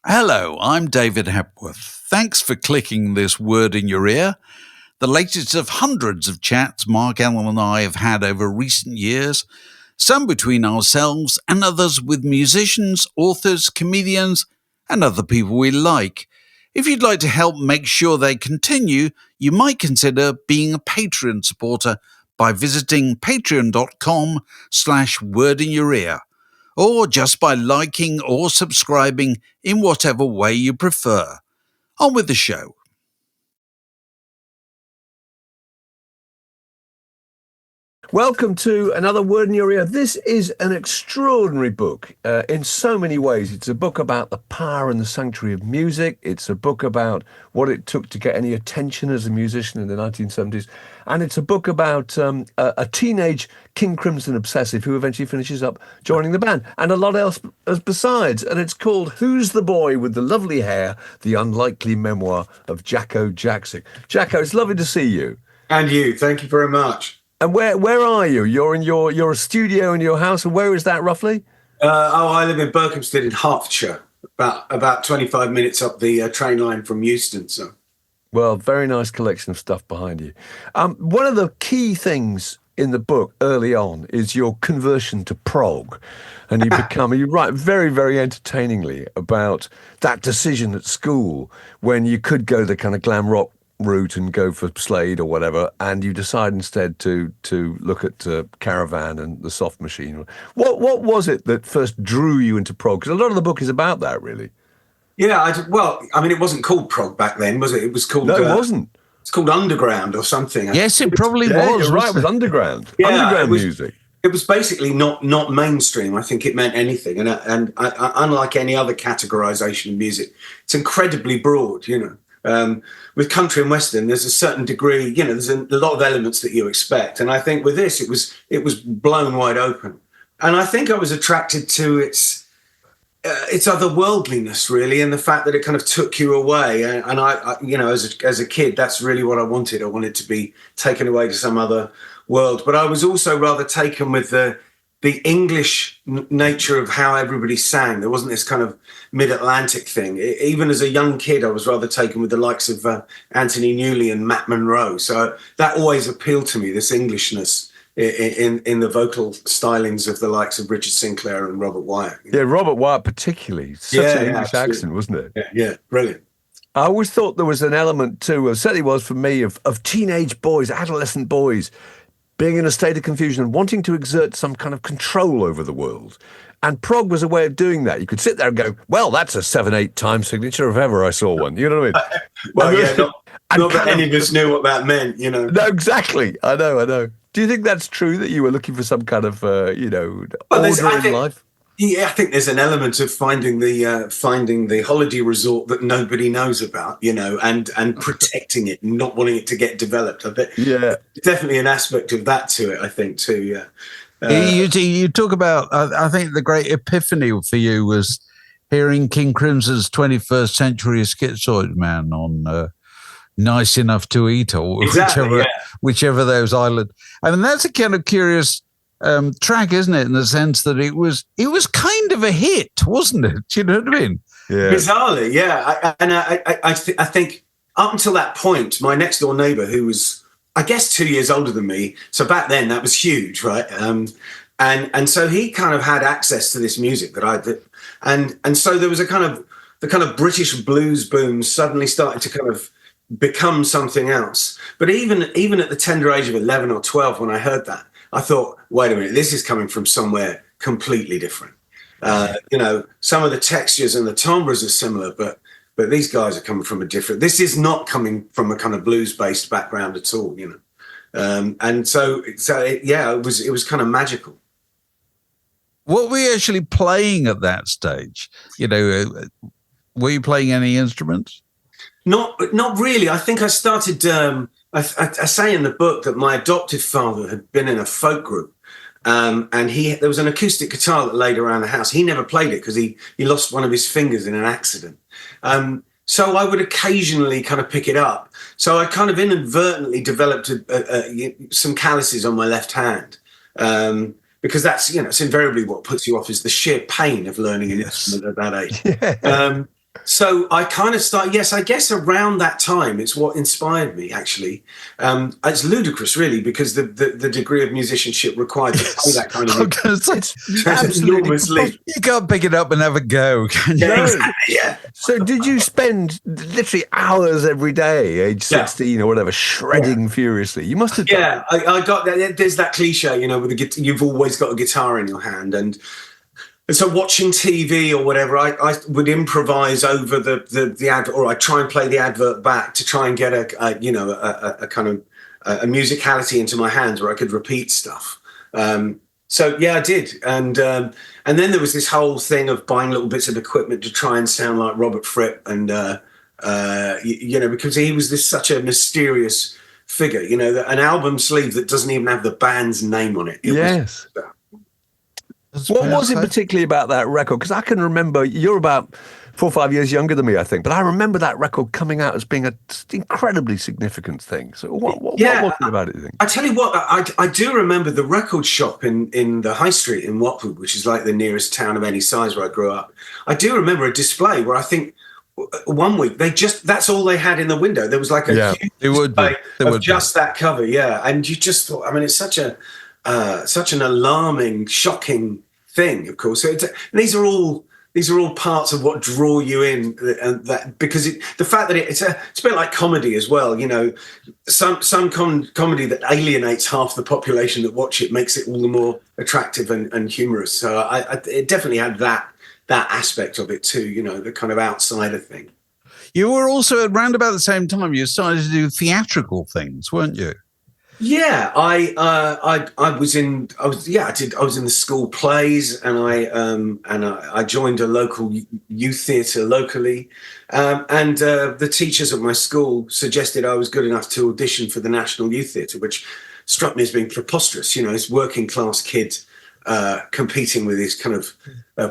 Hello, I'm David Hepworth. Thanks for clicking this word in your ear, the latest of hundreds of chats Mark Allen and I have had over recent years, some between ourselves and others with musicians, authors, comedians, and other people we like. If you'd like to help make sure they continue, you might consider being a Patreon supporter by visiting patreon.com/wordinyourear, or just by liking or subscribing in whatever way you prefer. On with the show. Welcome to another Word in Your Ear. This is an extraordinary book in so many ways. It's a book about the power and the sanctuary of music. It's a book about what it took to get any attention as a musician in the 1970s. And it's a book about a teenage King Crimson obsessive who eventually finishes up joining the band, and a lot else besides. And it's called Who's the Boy with the Lovely Hair? The Unlikely Memoir of Jakko Jakszyk. Jacko, it's lovely to see you. And you. Thank you very much. And where are you? You're a studio in your house, and where is that roughly? I live in Berkhamsted in Hertfordshire, about 25 minutes up the train line from Euston. So, well, very nice collection of stuff behind you. One of the key things in the book early on is your conversion to prog, and you write very, very entertainingly about that decision at school when you could go the kind of glam rock route and go for Slade or whatever, and you decide instead to look at Caravan and the Soft Machine. What was it that first drew you into prog? Because a lot of the book is about that, really. Yeah, it wasn't called prog back then, was it? It was called... No, it wasn't. It's called underground or something. Yes, it probably yeah, was. You're right, it was underground. Yeah, underground music. It was basically not mainstream. I think it meant anything. And unlike any other categorization of music, it's incredibly broad, you know. With country and western, there's a certain degree, you know, there's a lot of elements that you expect. And I think with this, it was blown wide open. And I think I was attracted to its otherworldliness, really, and the fact that it kind of took you away. And I you know, as a kid, that's really what I wanted. I wanted to be taken away to some other world. But I was also rather taken with the English nature of how everybody sang. There wasn't this kind of mid-Atlantic thing. Even as a young kid, I was rather taken with the likes of Anthony Newley and Matt Monro. So that always appealed to me, this Englishness in the vocal stylings of the likes of Richard Sinclair and Robert Wyatt. Yeah, Robert Wyatt particularly. Such an English accent, wasn't it? Yeah, brilliant. I always thought there was an element too, certainly was for me, of teenage boys, adolescent boys, being in a state of confusion and wanting to exert some kind of control over the world. And prog was a way of doing that. You could sit there and go, well, that's a 7/8 time signature if ever I saw one. You know what I mean? Well, yeah, not that any of us knew what that meant, you know. No, exactly. I know. Do you think that's true, that you were looking for some kind of, order in life? Yeah, I think there's an element of finding the holiday resort that nobody knows about, you know, and protecting it, and not wanting it to get developed. I bet. Yeah, definitely an aspect of that to it. I think too. Yeah. You talk about. I think the great epiphany for you was hearing King Crimson's 21st Century Schizoid Man on Nice Enough to Eat, or whichever those island. I mean, that's a kind of curious track, isn't it? In the sense that it was kind of a hit, wasn't it? Do you know what I mean? Yeah. Bizarrely, yeah. I think up until that point, my next door neighbour, who was, I guess, 2 years older than me, so back then that was huge, right? And so he kind of had access to this music that I did, and so there was the kind of British blues boom suddenly starting to kind of become something else. But even at the tender age of 11 or 12, when I heard that, I thought, wait a minute, this is coming from somewhere completely different. You know, some of the textures and the timbres are similar, but these guys are coming from a different. This is not coming from a kind of blues-based background at all, you know. And so it was kind of magical. What were you actually playing at that stage? You know, were you playing any instruments? Not really. I think I started. I say in the book that my adoptive father had been in a folk group, and there was an acoustic guitar that laid around the house. He never played it because he lost one of his fingers in an accident. So I would occasionally kind of pick it up. So I kind of inadvertently developed some calluses on my left hand. Because that's, you know, it's invariably what puts you off is the sheer pain of learning an instrument at that age. Yeah. So I kind of started, yes, I guess around that time, it's what inspired me, actually. It's ludicrous, really, because the degree of musicianship required to play that kind of music. It's absolutely enormously. You can't pick it up and have a go, can you? Yeah, exactly, yeah. So did you spend literally hours every day, age 16 or whatever, shredding furiously? You must have done. Yeah, I got that. There's that cliche, with the you've always got a guitar in your hand. And so watching TV or whatever, I would improvise over the advert, or I'd try and play the advert back to try and get a kind of a musicality into my hands where I could repeat stuff. So yeah, I did, and then there was this whole thing of buying little bits of equipment to try and sound like Robert Fripp, and because he was such a mysterious figure, an album sleeve that doesn't even have the band's name on it. Yes. What was it particularly about that record? Because I can remember, you're about 4 or 5 years younger than me, I think, but I remember that record coming out as being an incredibly significant thing. So what was it about it, you think? I tell you what, I do remember the record shop in the High Street in Watford, which is like the nearest town of any size where I grew up. I do remember a display where I think one week that's all they had in the window. There was like a huge display of just that cover, and you just thought, I mean, it's such an alarming, shocking thing, of course. So these are all parts of what draw you in, and that because the fact that it's a bit like comedy as well. Some comedy that alienates half the population that watch it makes it all the more attractive and humorous. So it definitely had that aspect of it too. The kind of outsider thing. You were also around about the same time you started to do theatrical things, weren't you? Yeah, I was in the school plays, and I joined a local youth theatre locally, and the teachers at my school suggested I was good enough to audition for the National Youth Theatre, which struck me as being preposterous. This working class kid competing with these kind of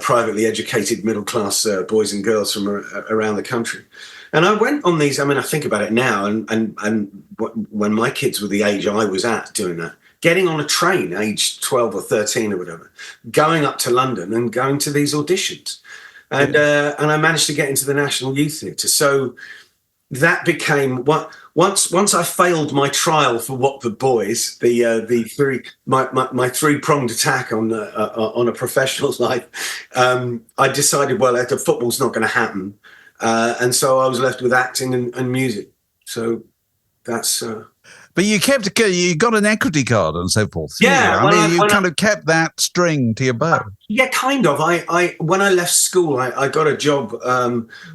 privately educated middle class boys and girls from around the country. And I went on these. I mean, I think about it now, and when my kids were the age I was at doing that, getting on a train, age 12 or 13 or whatever, going up to London and going to these auditions, and I managed to get into the National Youth Theatre. So that became what. Once I failed my trial for Watford Boys, my three-pronged attack on a professional life, I decided, well, the football's not going to happen. And so I was left with acting and music. So that's. But you got an equity card and so forth. Yeah, you kind of kept that string to your bow. Yeah, kind of. I when I left school, I got a job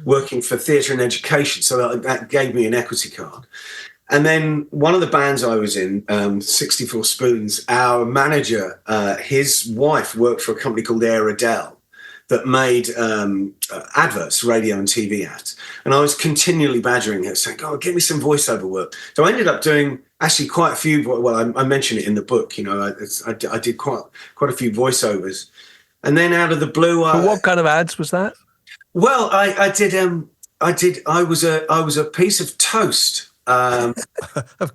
working for theatre and education, so that gave me an equity card. And then one of the bands I was in, 64 Spoons, our manager, his wife worked for a company called Airedale that made adverts, radio and TV ads. And I was continually badgering her, saying, "Oh, give me some voiceover work." So I ended up doing actually quite a few. Well, I mention it in the book. I did quite a few voiceovers, and then out of the blue, what kind of ads was that? Well, I did. I was a piece of toast.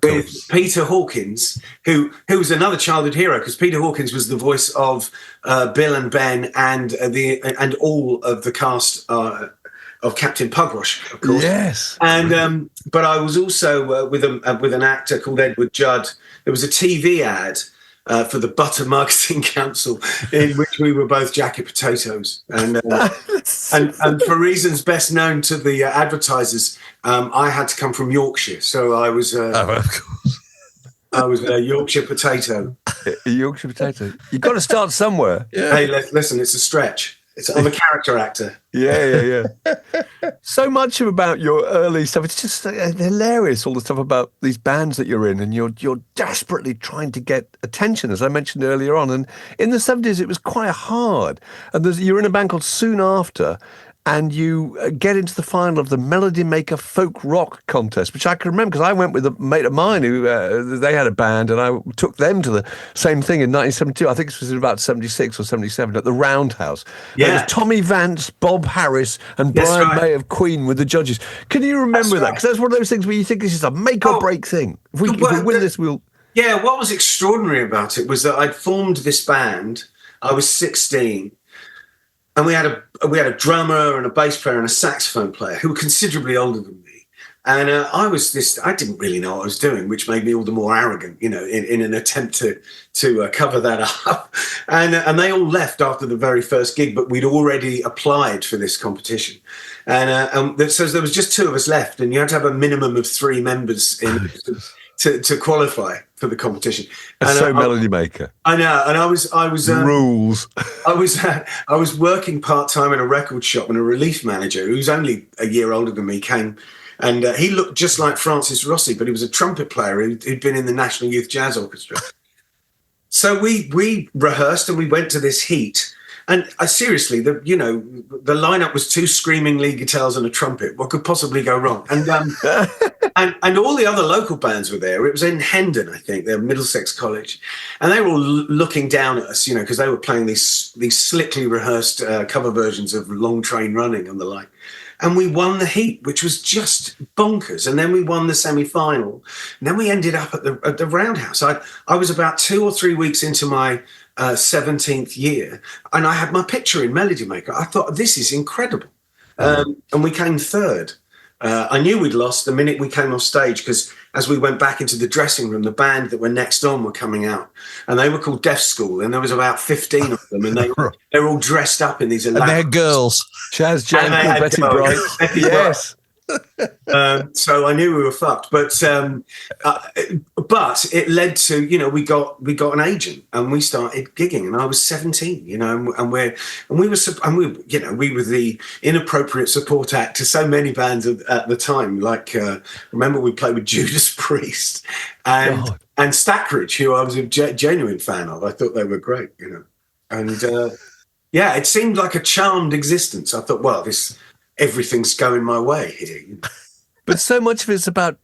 With Peter Hawkins, who was another childhood hero, because Peter Hawkins was the voice of Bill and Ben and all of the cast of Captain Pugwash, of course. Yes. And but I was also with an actor called Edward Judd. There was a TV ad for the Butter Marketing Council, in which we were both jacket potatoes, and for reasons best known to the advertisers, I had to come from Yorkshire, so I was. Of course. I was a Yorkshire potato. A Yorkshire potato. You've got to start somewhere. Yeah. Hey, listen, it's a stretch. I'm a character actor. Yeah. So much about your early stuff. It's just hilarious, all the stuff about these bands that you're in, and you're desperately trying to get attention, as I mentioned earlier on. And in the 70s, it was quite hard. And you're in a band called Soon After, and you get into the final of the Melody Maker Folk Rock Contest, which I can remember because I went with a mate of mine who they had a band, and I took them to the same thing in 1972. I think this was in about 76 or 77 at the Roundhouse. Yeah. It was Tommy Vance, Bob Harris, and Brian May of Queen with the judges. Can you remember that? Because that's one of those things where you think this is a make or break thing. If we win this, we'll... Yeah, what was extraordinary about it was that I'd formed this band. I was 16. and we had a drummer and a bass player and a saxophone player who were considerably older than me. And I didn't really know what I was doing, which made me all the more arrogant, in an attempt to cover that up. And they all left after the very first gig, but we'd already applied for this competition. And so there was just two of us left, and you had to have a minimum of 3 members to qualify for the competition. And Melody Maker. I know, and I was rules. I was working part-time in a record shop, and a relief manager who's only a year older than me came. And he looked just like Francis Rossi, but he was a trumpet player who'd been in the National Youth Jazz Orchestra. So we rehearsed and we went to this heat. And seriously, the lineup was 2 screaming lead guitars and a trumpet. What could possibly go wrong? And and all the other local bands were there. It was in Hendon, I think, they're Middlesex College, and they were all looking down at us, because they were playing these slickly rehearsed cover versions of Long Train Running and the like. And we won the heat, which was just bonkers. And then we won the semi-final. And then we ended up at the Roundhouse. I was about 2 or 3 weeks into my 17th year, and I had my picture in Melody Maker. I thought, this is incredible. And we came 3rd. I knew we'd lost the minute we came off stage, because as we went back into the dressing room, the band that were next on were coming out, and they were called Deaf School, and there was about 15 of them, and they were all dressed up in these elaborate... And they're girls. Chaz Jankel, Betty Bright. Yes. So I knew we were fucked, but it led to, we got an agent, and we started gigging, and I was 17, and we were the inappropriate support act to so many bands at the time. Like remember we played with Judas Priest and Stackridge, who I was a genuine fan of. I thought they were great, and it seemed like a charmed existence. I thought, well, everything's going my way here. But so much of it's about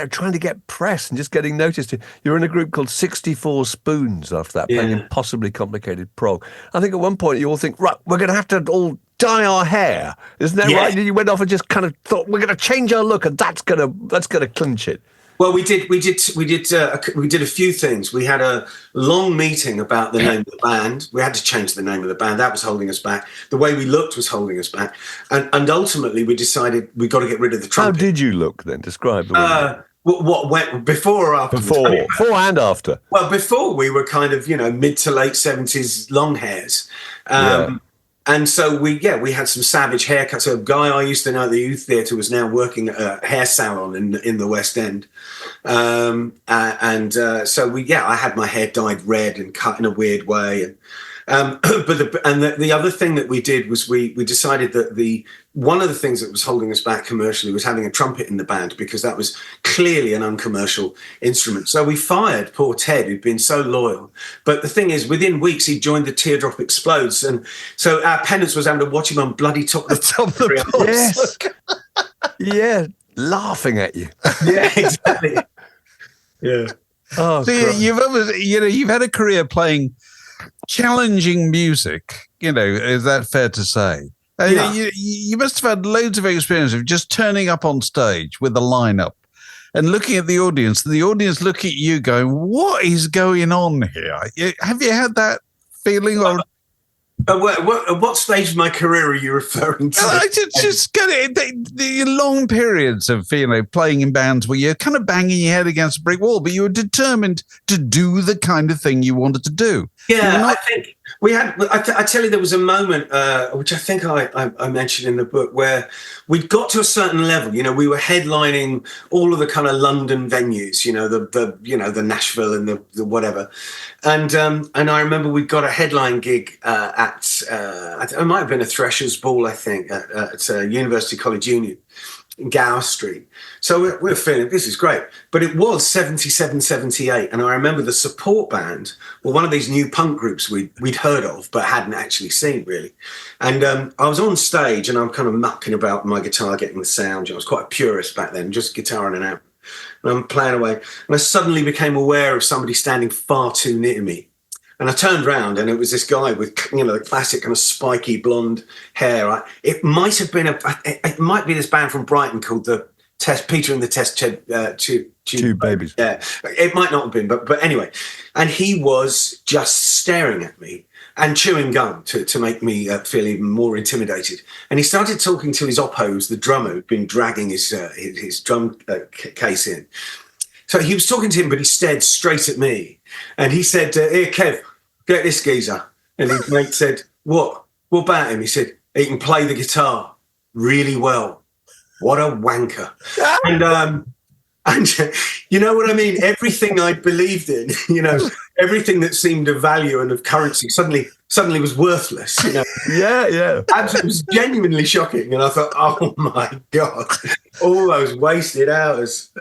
trying to get press and just getting noticed. You're in a group called 64 Spoons after that, playing impossibly complicated prog. I think at one point you all think, right, we're going to have to all dye our hair. Isn't that right? And you went off and just kind of thought, we're going to change our look, and that's going to clinch it. Well, we did a few things. We had a long meeting about the name of the band. We had to change the name of the band. That was holding us back. The way we looked was holding us back. And ultimately, we decided we got to get rid of the trumpet. How did you look then? Describe the way what went before or after? Before and after. Well, before we were kind of mid to late 70s long hairs. And so we had some savage haircuts. So a guy I used to know at the youth theatre was now working at a hair salon in the West End. So I had my hair dyed red and cut in a weird way. But the other thing that we did was we decided that one of the things that was holding us back commercially was having a trumpet in the band, because that was clearly an uncommercial instrument. So we fired poor Ted, who'd been so loyal. But the thing is, within weeks, he joined the Teardrop Explodes. And so our penance was having to watch him on bloody top of the Yes. Yeah, laughing at you. Yeah, exactly. Yeah. Oh, so you've had a career playing challenging music, is that fair to say? You must have had loads of experience of just turning up on stage with a lineup and looking at the audience, and the audience look at you going, what is going on here? Have you had that feeling? Or what stage of my career are you referring to? I just get it. The long periods of playing in bands where you're kind of banging your head against a brick wall, but you were determined to do the kind of thing you wanted to do. Yeah, I think we had. I tell you, there was a moment which I think I mentioned in the book, where we'd got to a certain level. We were headlining all of the kind of London venues. The Nashville and the whatever. And I remember we got a headline gig at it might have been a Threshers Ball, I think, at University College Union in Gower Street. So we're feeling, this is great. But it was 77, 78. And I remember the support band were one of these new punk groups we'd heard of, but hadn't actually seen, really. And I was on stage, and I'm kind of mucking about my guitar, getting the sound. I was quite a purist back then, just guitar in and out. And I'm playing away. And I suddenly became aware of somebody standing far too near me. And I turned around, and it was this guy with, the classic kind of spiky blonde hair. It might be this band from Brighton called the Peter and the Test Tube Babies. Yeah, it might not have been, but anyway. And he was just staring at me. and chewing gum to make me feel even more intimidated. And he started talking to his oppos, the drummer who'd been dragging his drum case in. So he was talking to him, but he stared straight at me. And he said, "Here, Kev, get this geezer." And his mate said, "What? What about him?" He said, "He can play the guitar really well. What a wanker." And you know what I mean? Everything I believed in, everything that seemed of value and of currency suddenly was worthless. Yeah. It was genuinely shocking. And I thought, oh my God, all those wasted hours,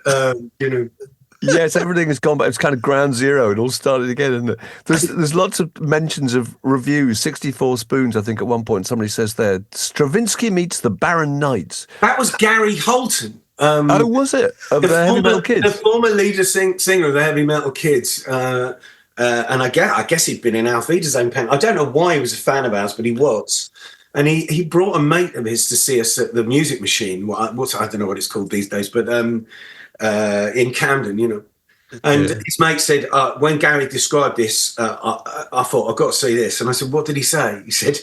Yes, everything has gone back. It's kind of ground zero. It all started again, isn't it? There's lots of mentions of reviews. 64 Spoons, I think, at one point somebody says there, Stravinsky meets the Barron Knights. That was Gary Holton. Was it? Of the Heavy Metal Kids? The former leader singer of the Heavy Metal Kids. And I guess he'd been in Auf Wiedersehen pen. I don't know why he was a fan of ours, but he was. And he brought a mate of his to see us at the Music Machine. I don't know what it's called these days, but in Camden, And his mate said, when Gary described this, I thought, I've got to see this. And I said, what did he say? He said,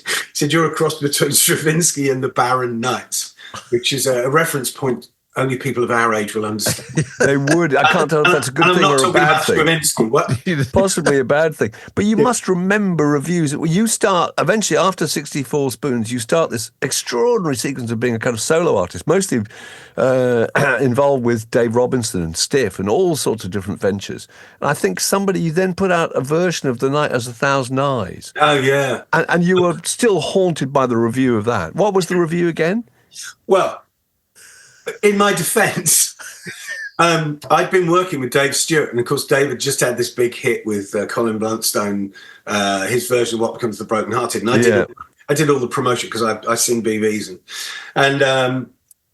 "You're a cross between Stravinsky and the Barron Knights," which is a reference point only people of our age will understand. They would. I can't tell if that's a good thing or a bad thing. Possibly a bad thing. But you must remember reviews. You start, eventually after 64 Spoons, you start this extraordinary sequence of being a kind of solo artist, mostly involved with Dave Robinson and Stiff and all sorts of different ventures. And I think you then put out a version of The Night Has 1,000 Eyes. Oh, yeah. And you were still haunted by the review of that. What was the review again? Well, in my defence, I'd been working with Dave Stewart, and of course, Dave had just had this big hit with Colin Bluntstone, his version of What Becomes the Broken Hearted, and I did all the promotion because I sing BVs, and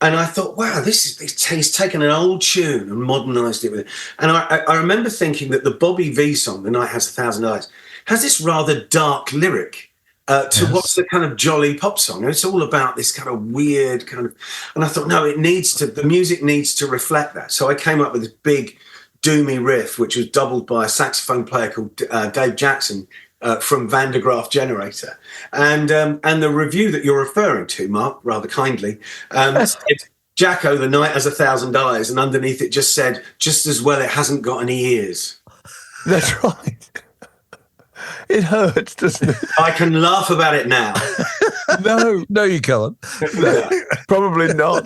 I thought, wow, he's taken an old tune and modernised it with it. And I remember thinking that the Bobby V song, The Night Has 1,000 Eyes, has this rather dark lyric. What's the kind of jolly pop song? It's all about this kind of weird kind of, and I thought, no, the music needs to reflect that. So I came up with this big doomy riff, which was doubled by a saxophone player called Dave Jaxon from Van de Graaff Generator. And the review that you're referring to, Mark, rather kindly, said, "Jacko, the night has 1,000 eyes," and underneath it just said, "Just as well it hasn't got any ears." That's right. It hurts, doesn't it? I can laugh about it now. No, you can't. No, probably not.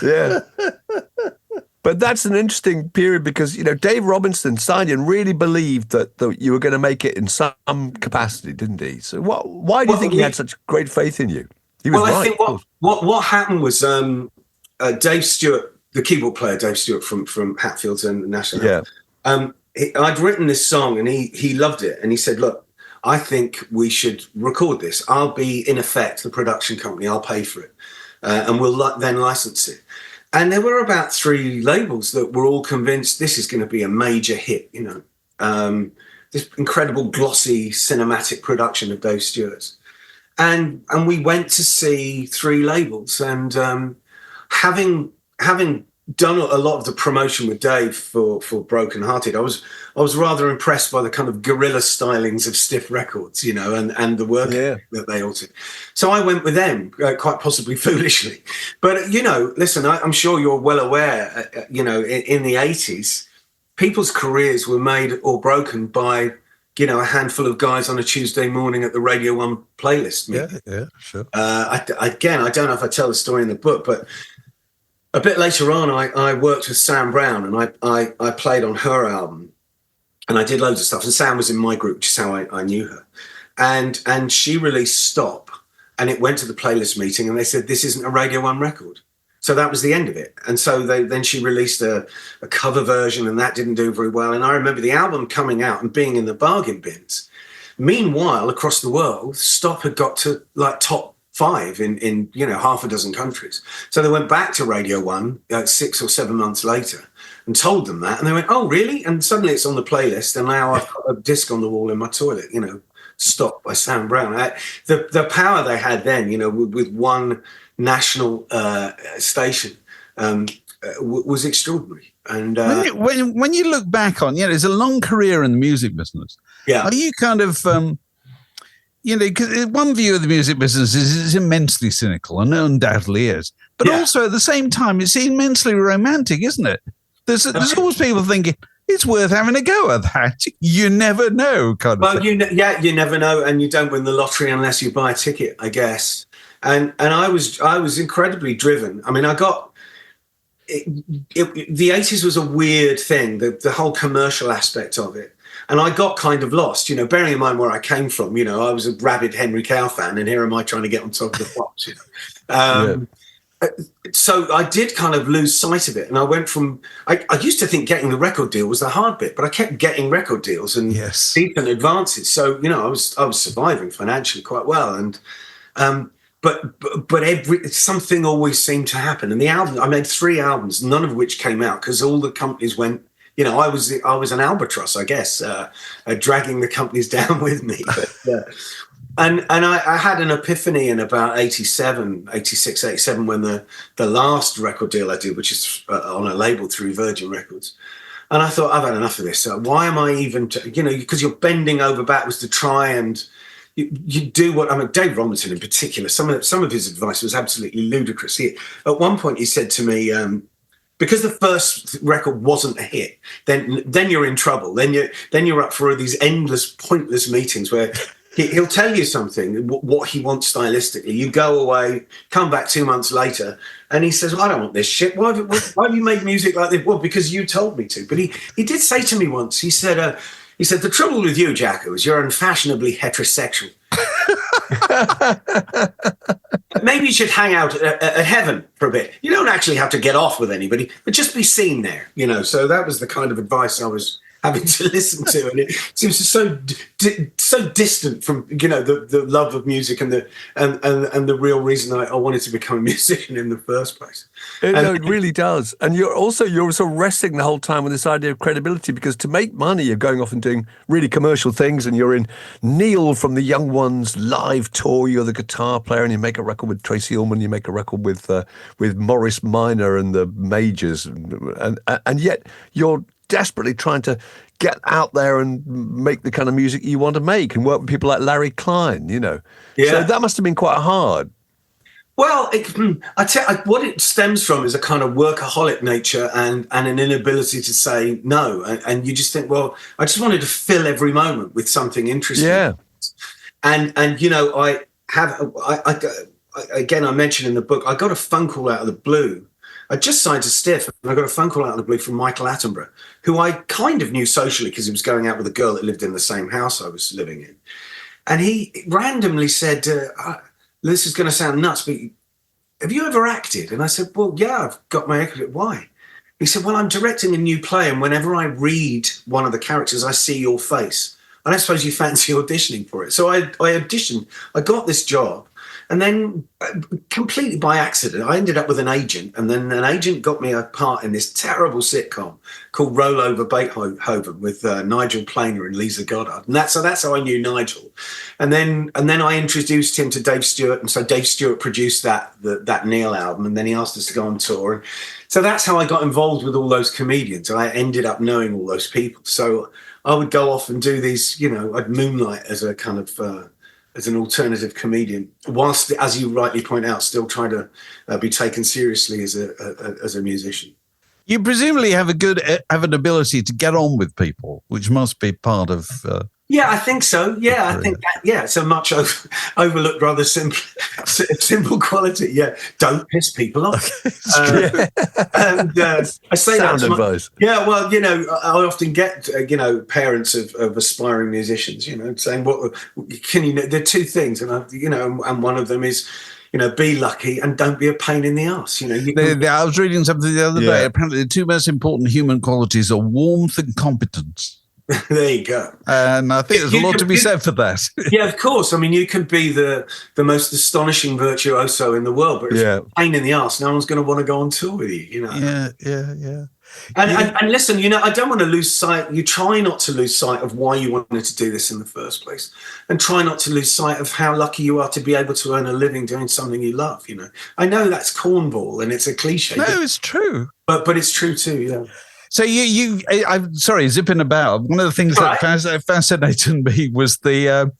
Yeah. But that's an interesting period because, Dave Robinson signed you and really believed that you were going to make it in some capacity, didn't he? So why do you think he had such great faith in you? He was right. I think what happened was Dave Stewart, the keyboard player Dave Stewart from Hatfields and National. Yeah. I'd written this song and he loved it. And he said, "Look, I think we should record this. I'll be, in effect, the production company. I'll pay for it. And we'll then license it." And there were about 3 labels that were all convinced this is going to be a major hit, this incredible glossy cinematic production of Dave Stewart's. And we went to see 3 labels. And having done a lot of the promotion with Dave for Broken Hearted, I was rather impressed by the kind of guerrilla stylings of Stiff Records, and the work that they all did. So I went with them, quite possibly foolishly. But, listen, I'm sure you're well aware, in the 80s, people's careers were made or broken by, a handful of guys on a Tuesday morning at the Radio 1 playlist meeting. Yeah, sure. I don't know if I tell the story in the book, but a bit later on, I worked with Sam Brown, and I played on her album, and I did loads of stuff. And Sam was in my group, which is how I knew her. And she released Stop, and it went to the playlist meeting, and they said, "This isn't a Radio 1 record." So that was the end of it. And so then she released a cover version, and that didn't do very well. And I remember the album coming out and being in the bargain bins. Meanwhile, across the world, Stop had got to top 5 in half a dozen countries. So they went back to Radio 1 6 or 7 months later and told them that. And they went, "Oh, really?" And suddenly it's on the playlist. And now I've got a disc on the wall in my toilet, Stop by Sam Brown. The power they had then, with one national station was extraordinary. And when you look back on, it's a long career in the music business. Yeah. Are you kind of... because one view of the music business is it's immensely cynical, and undoubtedly is. But also at the same time, it's immensely romantic, isn't it? There's always people thinking it's worth having a go at that. You never know, kind of thing. You never know, and you don't win the lottery unless you buy a ticket, I guess. And I was incredibly driven. I mean, I got the 80s was a weird thing, the whole commercial aspect of it. And I got kind of lost, bearing in mind where I came from. I was a rabid Henry Cow fan, and here am I trying to get on top of the pops. So I did kind of lose sight of it. And I went from, I used to think getting the record deal was the hard bit, but I kept getting record deals and decent advances. So, I was surviving financially quite well. And, but something always seemed to happen. And the album, I made 3 albums, none of which came out because all the companies went, I was an albatross, I guess, dragging the companies down with me. But, and I had an epiphany in about 86, 87, when the last record deal I did, which is on a label through Virgin Records. And I thought, I've had enough of this. Why am I even, because you're bending over backwards to try and you do what, Dave Robinson in particular, some of his advice was absolutely ludicrous. At one point he said to me, because the first record wasn't a hit, then you're in trouble. Then you're up for these endless, pointless meetings where he'll tell you something, what he wants stylistically. You go away, come back 2 months later, and he says, I don't want this shit. Why have you made music like this? Well, because you told me to. But he did say to me once, he said, the trouble with you, Jacko, is you're unfashionably heterosexual. Maybe you should hang out at heaven for a bit. You don't actually have to get off with anybody, but just be seen there, So that was the kind of advice I was having to listen to, and it seems so distant from the love of music and the real reason I wanted to become a musician in the first place. It really does. And you're sort of wrestling the whole time with this idea of credibility, because to make money you're going off and doing really commercial things, and you're in Neil from the Young Ones live tour, you're the guitar player, and you make a record with Tracy Ullman, you make a record with Morris Minor and the Majors, and yet you're desperately trying to get out there and make the kind of music you want to make and work with people like Larry Klein, So that must have been quite hard. Well, what it stems from is a kind of workaholic nature and an inability to say no. And you just think, well, I just wanted to fill every moment with something interesting. Yeah. And I mentioned in the book, I got a phone call out of the blue. I just signed to Stiff, and I got a phone call out of the blue from Michael Attenborough, who I kind of knew socially because he was going out with a girl that lived in the same house I was living in. And he randomly said, this is going to sound nuts, but have you ever acted? And I said, well, yeah, I've got my acting. Why? He said, well, I'm directing a new play, and whenever I read one of the characters, I see your face. I don't suppose you fancy auditioning for it. So I auditioned. I got this job. And then completely by accident, I ended up with an agent, and then an agent got me a part in this terrible sitcom called Roll Over Beethoven with Nigel Planer and Lisa Goddard. And that's how I knew Nigel. And then I introduced him to Dave Stewart, and so Dave Stewart produced that Neil album, and then he asked us to go on tour. And so that's how I got involved with all those comedians. I ended up knowing all those people. So I would go off and do these, I'd moonlight as a kind of as an alternative comedian, whilst, as you rightly point out, still trying to be taken seriously as a musician. You presumably have an ability to get on with people, which must be part of. Yeah, I think so. Yeah, I think that. Yeah, it's a much overlooked, rather simple quality. Yeah, don't piss people off. And I say sound that. Advice. Yeah, well, I often get parents of aspiring musicians, saying, "What can you?" There are two things, and and one of them is, be lucky and don't be a pain in the ass. I was reading something the other day. Apparently, the two most important human qualities are warmth and competence. There you go. And I think there's a lot to be said for that. Yeah, of course. I mean, you can be the most astonishing virtuoso in the world, but if you're a pain in the ass, no one's going to want to go on tour with you. Yeah. And listen, I don't want to lose sight. You try not to lose sight of why you wanted to do this in the first place, and try not to lose sight of how lucky you are to be able to earn a living doing something you love. I know that's cornball and it's a cliche. No, it's true. But it's true too. Yeah. So I'm sorry, zipping about. One of the things that fascinated me was the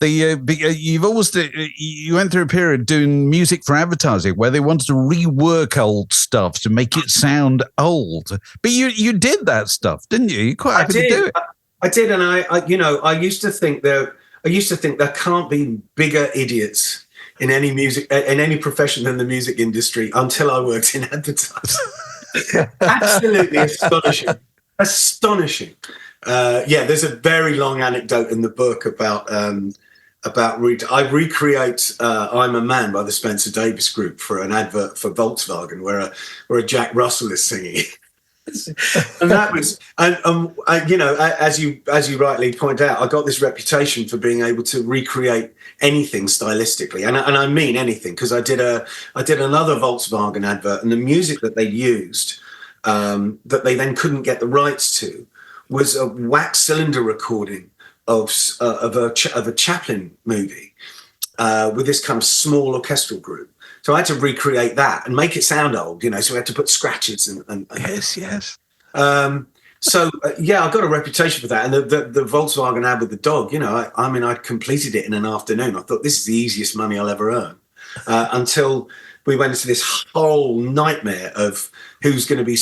You've always you went through a period doing music for advertising where they wanted to rework old stuff to make it sound old. But you did that stuff, didn't you? You're quite happy to do it. I did, and I used to think there can't be bigger idiots in any profession than the music industry until I worked in advertising. Absolutely astonishing. There's a very long anecdote in the book about I recreate "I'm a Man" by the Spencer Davis Group for an advert for Volkswagen where a Jack Russell is singing. And that was, as you rightly point out, I got this reputation for being able to recreate anything stylistically, and I mean anything, because I did another Volkswagen advert, and the music that they used, that they then couldn't get the rights to, was a wax cylinder recording of a Chaplin movie with this kind of small orchestral group. So I had to recreate that and make it sound old, so we had to put scratches and yes. I got a reputation for that. And the Volkswagen ad with the dog, I completed it in an afternoon. I thought, this is the easiest money I'll ever earn. Until we went into this whole nightmare of who's going to be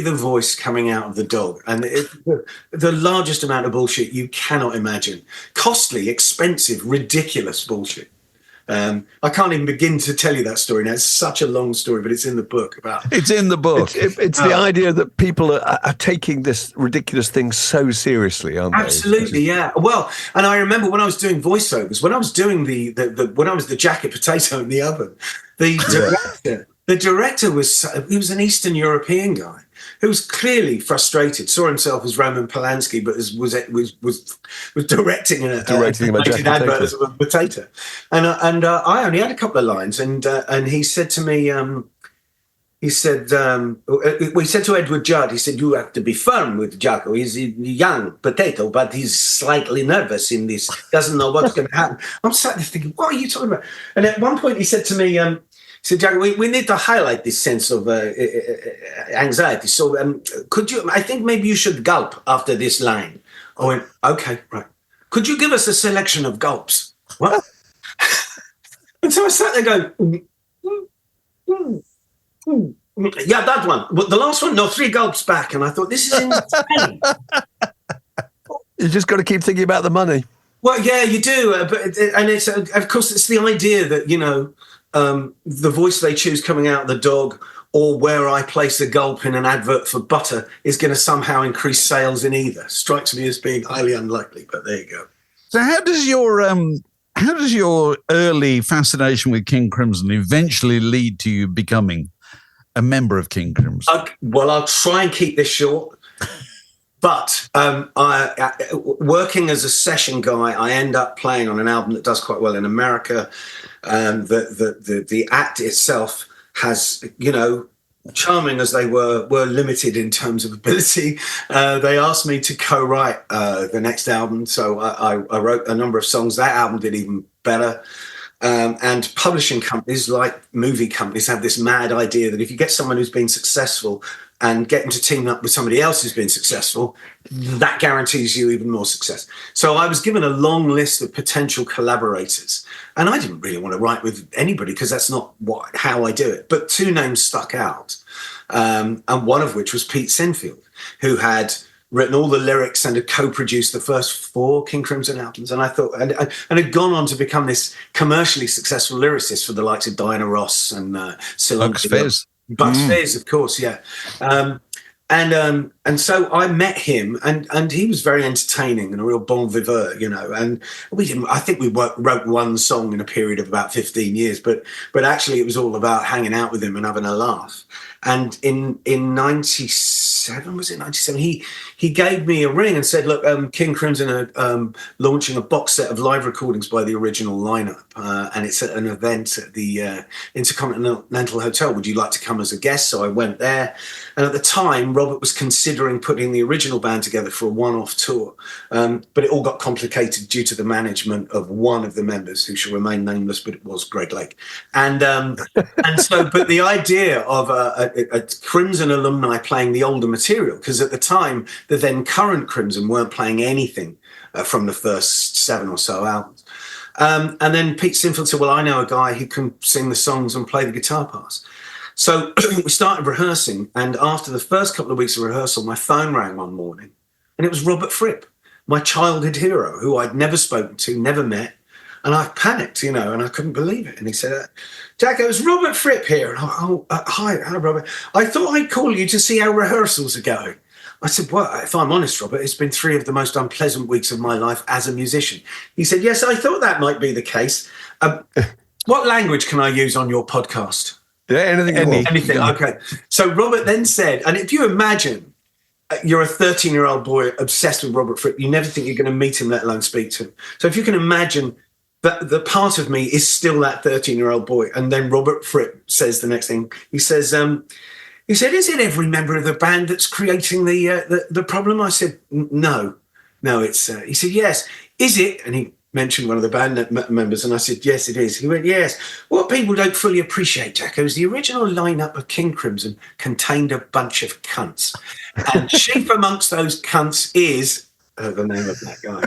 the voice coming out of the dog. And the largest amount of bullshit you cannot imagine. Costly, expensive, ridiculous bullshit. I can't even begin to tell you that story now. It's such a long story, but it's in the book. It's in the book. It's the idea that people are taking this ridiculous thing so seriously, aren't they? Absolutely, yeah. Well, and I remember when I was doing voiceovers, when I was doing when I was the jacket potato in the oven, the director was an Eastern European guy who was clearly frustrated, saw himself as Roman Polanski, but was directing an advert as a potato. And I only had a couple of lines, and he said to me, we said to Edward Judd, he said, you have to be firm with Jacko. He's a young potato, but he's slightly nervous in this, doesn't know what's going to happen. I'm sat there thinking, what are you talking about? And at one point he said to me, so, Jack, we need to highlight this sense of anxiety. So, I think maybe you should gulp after this line. I went, okay, right. Could you give us a selection of gulps? What? And so I sat there going, yeah, that one. But the last one, no, 3 gulps back. And I thought, this is insane. You just got to keep thinking about the money. Well, yeah, you do. And it's, of course, it's the idea that, the voice they choose coming out of the dog, or where I place a gulp in an advert for butter, is going to somehow increase sales in either. Strikes me as being highly unlikely, but there you go. So how does your early fascination with King Crimson eventually lead to you becoming a member of King Crimson? Well, I'll try and keep this short. But working as a session guy, I end up playing on an album that does quite well in America. The act itself has, charming as they were limited in terms of ability. They asked me to co-write the next album, so I wrote a number of songs. That album did even better. And publishing companies, like movie companies, have this mad idea that if you get someone who's been successful and get them to team up with somebody else who's been successful, that guarantees you even more success. So I was given a long list of potential collaborators, and I didn't really want to write with anybody because that's not how I do it. But 2 names stuck out, and one of which was Pete Sinfield, who had written all the lyrics and had co-produced the first 4 King Crimson albums. And I thought, and had gone on to become this commercially successful lyricist for the likes of Diana Ross and Bucks Fizz. Bucks Fizz, of course, yeah. And so I met him, and he was very entertaining and a real bon vivant, and I think we wrote one song in a period of about 15 years, but actually it was all about hanging out with him and having a laugh. And in 97, was it 97? He gave me a ring and said, look, King Crimson are launching a box set of live recordings by the original lineup. And it's at an event at the Intercontinental Hotel. Would you like to come as a guest? So I went there. And at the time, Robert was considering putting the original band together for a one-off tour. But it all got complicated due to the management of one of the members, who shall remain nameless, but it was Greg Lake. And so, but the idea of a Crimson alumni playing the older material, because at the time, the then current Crimson weren't playing anything from the first 7 or so albums. And then Pete Sinfield said, well, I know a guy who can sing the songs and play the guitar parts. So we started rehearsing, and after the first couple of weeks of rehearsal, my phone rang one morning, and it was Robert Fripp, my childhood hero, who I'd never spoken to, never met. And I panicked, and I couldn't believe it. And he said, Jacko, it's Robert Fripp here. And hi, Robert. I thought I'd call you to see how rehearsals are going. I said, well, if I'm honest, Robert, it's been 3 of the most unpleasant weeks of my life as a musician. He said, yes, I thought that might be the case. What language can I use on your podcast? Yeah, anything you want. Anything, okay. So Robert then said, and if you imagine you're a 13-year-old boy obsessed with Robert Fripp, you never think you're going to meet him, let alone speak to him. So if you can imagine that the part of me is still that 13-year-old boy, and then Robert Fripp says the next thing, he said, is it every member of the band that's creating the problem? I said, no, it's, he said, yes. Is it? And he mentioned one of the band members, and I said, yes, it is. He went, yes. What people don't fully appreciate, Jacko, is the original lineup of King Crimson contained a bunch of cunts. And chief amongst those cunts is the name of that guy.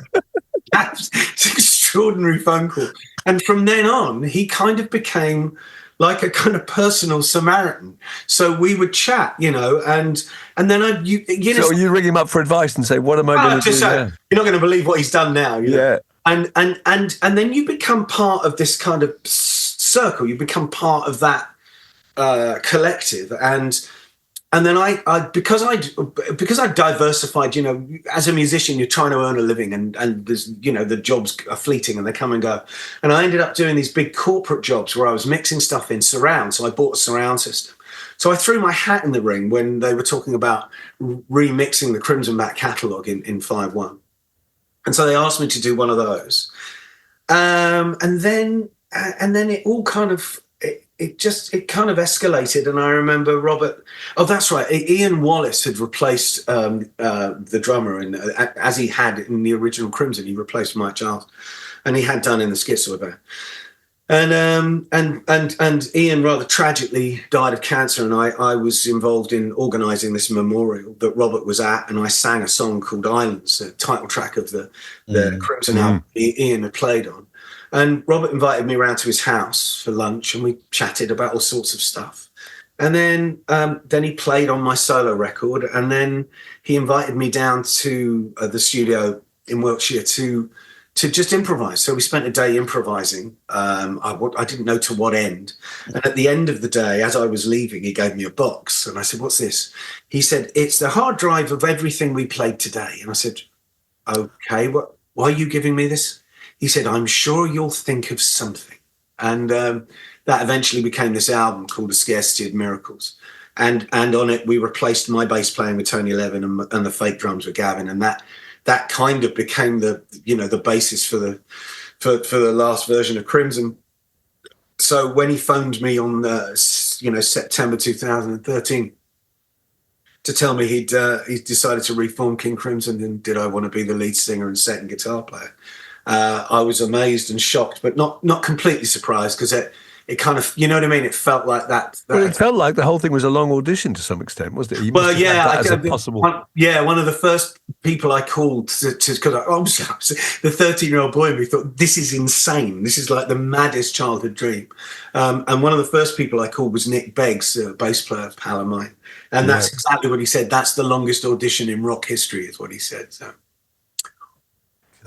That's an extraordinary phone call. And from then on, he kind of became like a kind of personal Samaritan. So we would chat, and then So you ring him up for advice and say, what am I going to do now? You're not going to believe what he's done now. Yeah. And then you become part of this kind of circle. You become part of that collective. And then because I diversified, as a musician, you're trying to earn a living, and there's, the jobs are fleeting and they come and go. And I ended up doing these big corporate jobs where I was mixing stuff in surround. So I bought a surround system. So I threw my hat in the ring when they were talking about remixing the Crimson back catalogue in 5/1. And so they asked me to do one of those. And then it all kind of, it kind of escalated. And I remember Robert, that's right, Ian Wallace had replaced the drummer, and as he had in the original Crimson, he replaced Mike Giles, and he had done in the Schizoid band. And Ian rather tragically died of cancer, and I was involved in organising this memorial that Robert was at, and I sang a song called Islands, the title track of the Crimson album Ian had played on. And Robert invited me around to his house for lunch, and we chatted about all sorts of stuff. And then he played on my solo record, and then he invited me down to the studio in Wiltshire to just improvise. So we spent a day improvising. I didn't know to what end. And at the end of the day, as I was leaving, he gave me a box. And I said, what's this? He said, it's the hard drive of everything we played today. And I said, okay, why are you giving me this? He said, I'm sure you'll think of something. And that eventually became this album called A Scarcity of Miracles. And on it, we replaced my bass playing with Tony Levin and the fake drums with Gavin. And that kind of became the basis for the last version of Crimson. So when he phoned me on September 2013 to tell me he decided to reform King Crimson, and did I want to be the lead singer and second guitar player, I was amazed and shocked, but not completely surprised, because it kind of, you know what I mean? It felt like that. Well, it felt like the whole thing was a long audition to some extent, wasn't it? Well, yeah. As a possible... one of the first people I called because the 13-year-old boy in me thought, this is insane. This is like the maddest childhood dream. And one of the first people I called was Nick Beggs, a bass player, pal of mine. And that's exactly what he said. That's the longest audition in rock history, is what he said. So.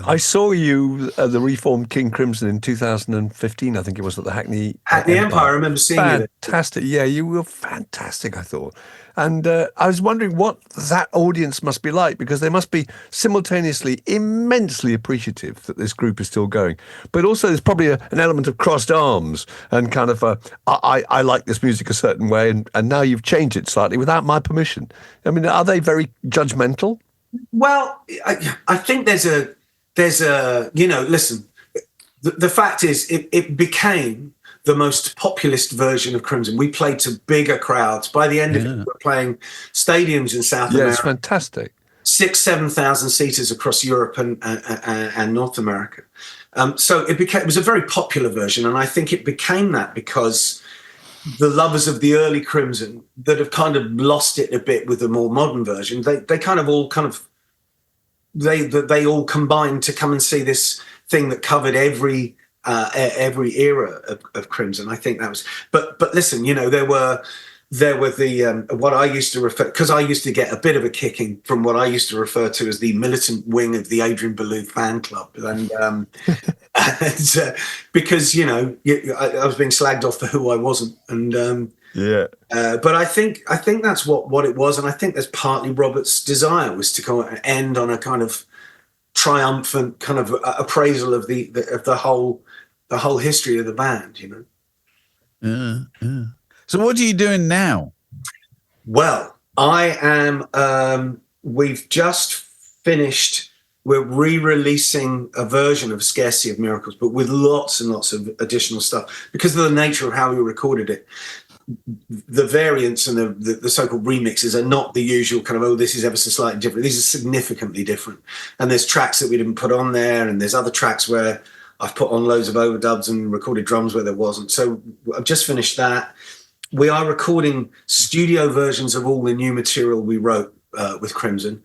I saw you at the reformed King Crimson in 2015, I think it was, at the Hackney Empire. I remember seeing you. Fantastic. Yeah, you were fantastic, I thought. And I was wondering what that audience must be like, because they must be simultaneously immensely appreciative that this group is still going. But also there's probably an element of crossed arms and kind of I like this music a certain way, and now you've changed it slightly without my permission. I mean, are they very judgmental? Well, I think there's a listen, the fact is it became the most populist version of Crimson. We played to bigger crowds. By the end of it, we were playing stadiums in South America. Yeah, it's fantastic. 6,000-7,000 seaters across Europe and North America. So it was a very popular version. And I think it became that because the lovers of the early Crimson that have kind of lost it a bit with the more modern version, they all combined to come and see this thing that covered every every era of Crimson. I think that was, but listen, there were the what I used to refer, because I used to get a bit of a kicking from what I used to refer to as the militant wing of the Adrian Belew fan club, and because I was being slagged off for who I wasn't, and but I think that's what it was, and I think that's partly Robert's desire was to kind of end on a kind of triumphant kind of appraisal of the whole history of the band, Yeah. So what are you doing now? Well, I am. We've just finished. We're re-releasing a version of Scarcity of Miracles, but with lots and lots of additional stuff because of the nature of how we recorded it. The variants and the so-called remixes are not the usual kind of, this is ever so slightly different. These are significantly different. And there's tracks that we didn't put on there, and there's other tracks where I've put on loads of overdubs and recorded drums where there wasn't. So I've just finished that. We are recording studio versions of all the new material we wrote with Crimson.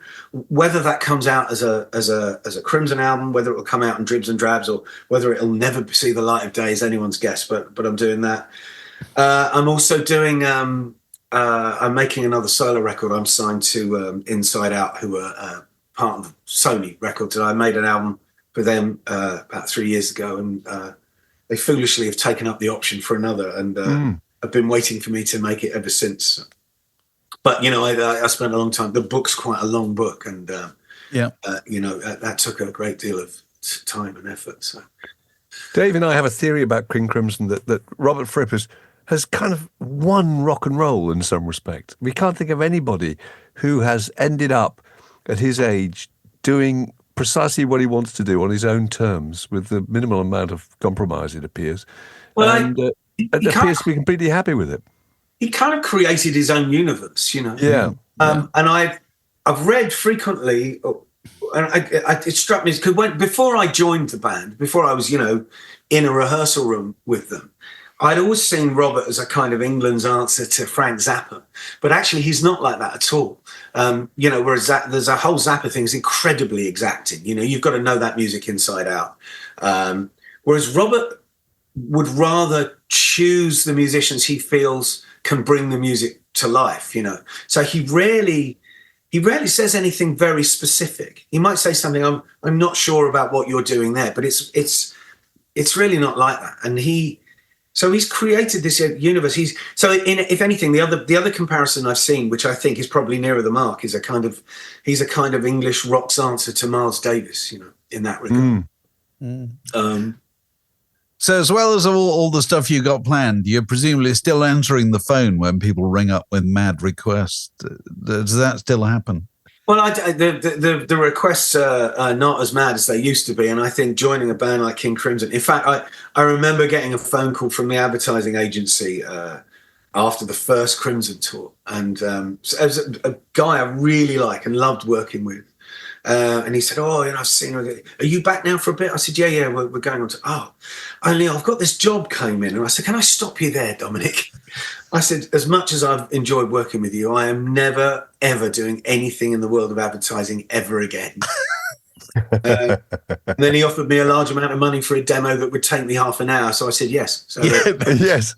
Whether that comes out as a Crimson album, whether it will come out in dribs and drabs, or whether it'll never see the light of day is anyone's guess. But I'm doing that. I'm also doing. I'm making another solo record. I'm signed to Inside Out, who are part of Sony Records, and I made an album for them about 3 years ago, and they foolishly have taken up the option for another, and have been waiting for me to make it ever since. But I spent a long time. The book's quite a long book, and that took a great deal of time and effort. So, Dave and I have a theory about King Crimson that Robert Fripp has kind of won rock and roll in some respect. We can't think of anybody who has ended up at his age doing precisely what he wants to do on his own terms with the minimal amount of compromise, it appears. Well, it appears to be completely happy with it. He kind of created his own universe, Yeah. And I've read frequently, and it struck me because before I joined the band, before I was in a rehearsal room with them, I'd always seen Robert as a kind of England's answer to Frank Zappa, but actually he's not like that at all. Whereas there's a whole Zappa thing is incredibly exacting. You've got to know that music inside out. Whereas Robert would rather choose the musicians he feels can bring the music to life. So he rarely says anything very specific. He might say something, I'm not sure about what you're doing there, but it's really not like that. And he's created this universe. If anything, the other comparison I've seen, which I think is probably nearer the mark, is he's a kind of English rock's answer to Miles Davis, in that regard. So as well as all the stuff you got planned, you're presumably still answering the phone when people ring up with mad requests. Does that still happen? Well, the requests are not as mad as they used to be, and I think joining a band like King Crimson. In fact, I remember getting a phone call from the advertising agency after the first Crimson tour, and as a guy I really like and loved working with. And he said, I've seen her. Are you back now for a bit? I said, yeah, we're going on to, only I've got this job came in. And I said, can I stop you there, Dominic? I said, as much as I've enjoyed working with you, I am never, ever doing anything in the world of advertising ever again. And then he offered me a large amount of money for a demo that would take me half an hour. So I said, yes. So yes.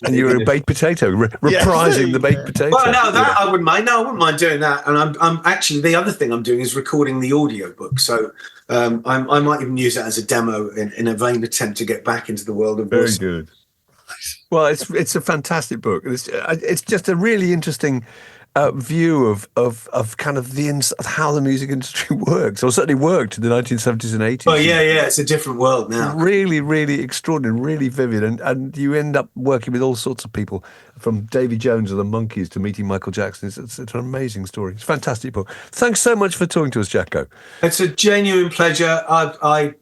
And you were a baked potato, reprising the baked potato. Well, no, that I wouldn't mind. No, I wouldn't mind doing that. And I'm actually, the other thing I'm doing is recording the audio book. So I might even use that as a demo in a vain attempt to get back into the world of Very good. Well, it's a fantastic book. It's just a really interesting view of kind of of how the music industry works, or certainly worked in the 1970s and 80s. Oh, yeah, it's a different world now. Really, really extraordinary, really vivid. And you end up working with all sorts of people, from Davy Jones and the Monkees to meeting Michael Jackson. It's an amazing story. It's a fantastic book. Thanks so much for talking to us, Jacko. It's a genuine pleasure. I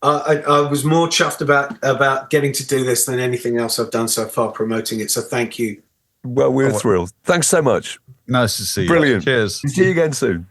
was more chuffed about getting to do this than anything else I've done so far promoting it. So thank you. Well, we're thrilled. Thanks so much. Nice to see you. Brilliant. Cheers. See you again soon.